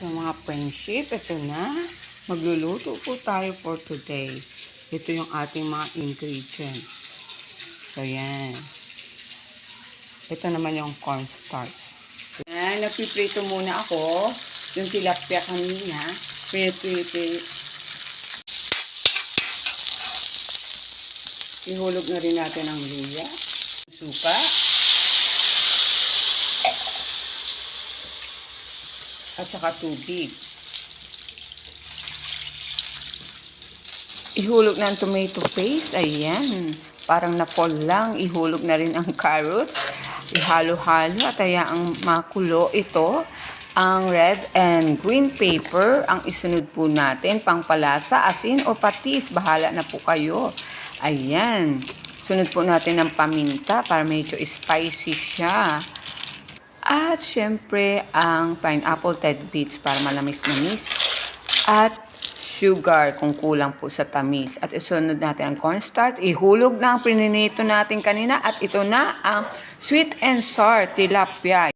So mga friendship, ito na. Magluluto po tayo for today. Ito yung ating mga ingredients. So yan. Ito naman yung cornstarch. Yan, nagpiprito muna ako. Yung tilapia kanina. Ihulog na rin natin ang luya. Suka. At saka tubig. Ihulog na ang tomato paste. Ayan. Parang na-fall lang. Ihulog na rin ang carrots. Ihalo-halo at hayaang makulo ito. Ang red and green pepper. Ang isunod po natin. Pangpalasa, asin o patis. Bahala na po kayo. Ayan. Sunod po natin ng paminta para medyo spicy siya. At syempre, ang pineapple tidbits para malamis-namis. At sugar kung kulang po sa tamis. At isunod natin ang cornstarch. Ihulog na ang prinito natin kanina. At ito na ang sweet and sour tilapia.